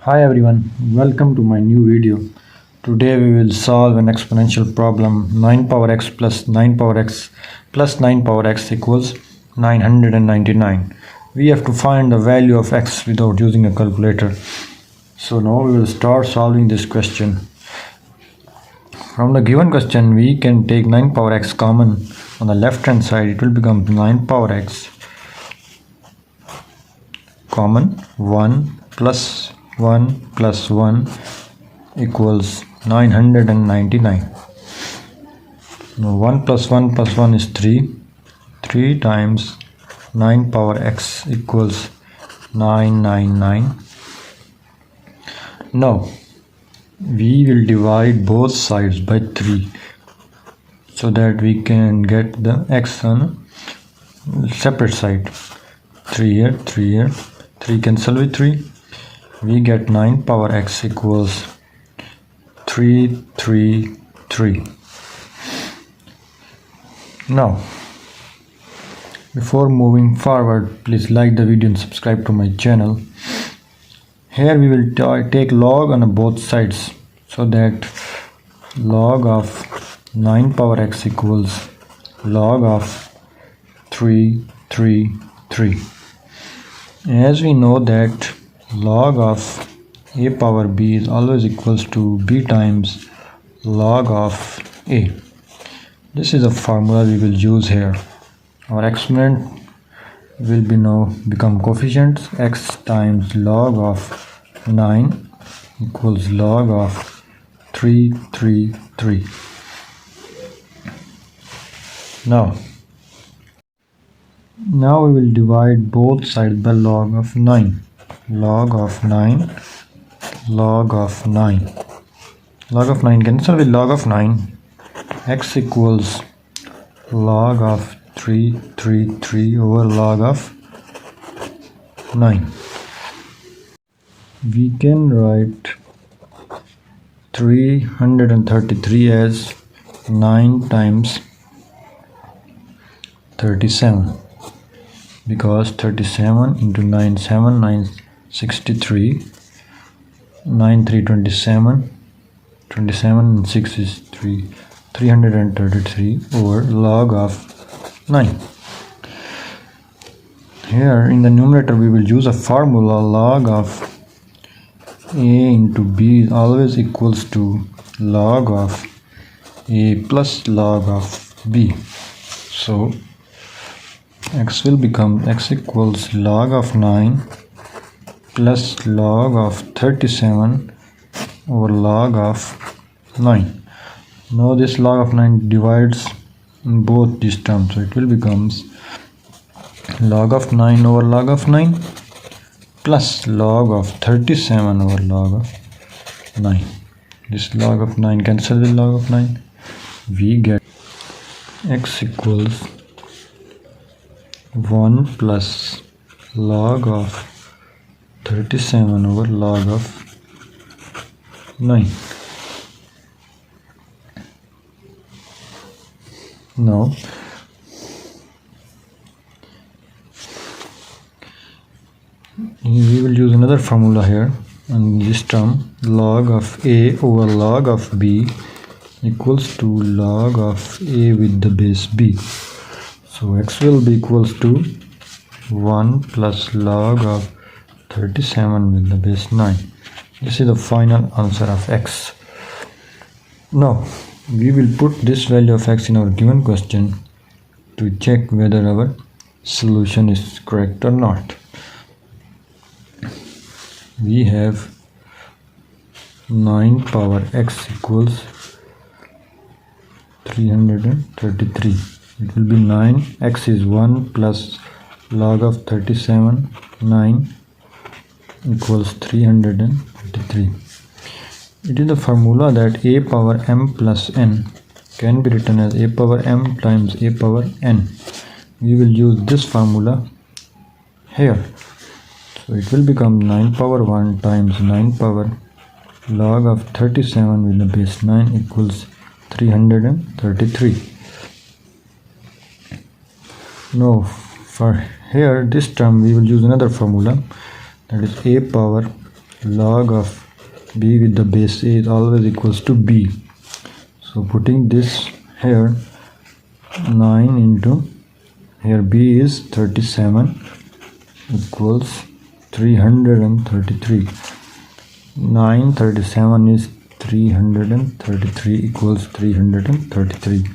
Hi everyone, welcome to my new video. Today we will solve an exponential problem 9 power x plus 9 power x plus 9 power x equals 999. We have to find the value of x without using a calculator. So now we will start solving this question. From the given question we can take 9 power x common. On the left hand side it will become 9 power x common 1 plus 1 plus 1 equals 999. Now 1 plus 1 plus 1 is 3. 3 times 9 power x equals 999. Now we will divide both sides by 3 so that we can get the x on separate side. 3 here, 3 here, 3 cancel with 3. We get 9 power x equals 333. Now, before moving forward, please like the video and subscribe to my channel. Here we will take log on both sides so that log of 9 power x equals log of 333. As we know that log of a power b is always equals to b times log of a. This is a formula we will use here. Our exponent will become coefficients. X times log of 9 equals log of 333. Now we will divide both sides by log of 9. Log of 9, log of 9. Log of 9 cancel with log of 9. X equals log of 333 over log of 9. We can write 333 as 9 times 37, because 37 into 9 7 9 63, 9 3 27, 27 and 6 is 333 over log of 9. Here in the numerator we will use a formula. Log of a into b is always equals to log of a plus log of b. So x will become x equals log of 9 plus log of 37 over log of 9. Now this log of 9 divides in both these terms, so it will becomes log of 9 over log of 9 plus log of 37 over log of 9. This log of 9 cancel with log of 9. We get x equals 1 plus log of 37 over log of 9. Now we will use another formula here, and this term log of a over log of b equals to log of a with the base b. So x will be equals to 1 plus log of 37 with the base 9. This is the final answer of x. Now we will put this value of x in our given question to check whether our solution is correct or not. We have 9 power x equals 333. It will be 9. X is 1 plus log of 37, 9 equals 333. It is the formula that a power m plus n can be written as a power m times a power n. We will use this formula here. So it will become 9 power 1 times 9 power log of 37 with the base 9 equals 333. Now for here this term we will use another formula, that is a power log of b with the base a is always equals to b. So putting this here, 9 into here b is 37 equals 333. 937 is 333 equals 333.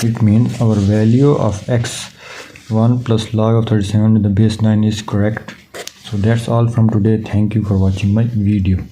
It means our value of x 1 plus log of 37 to the base 9 is correct. So that's all from today. Thank you for watching my video.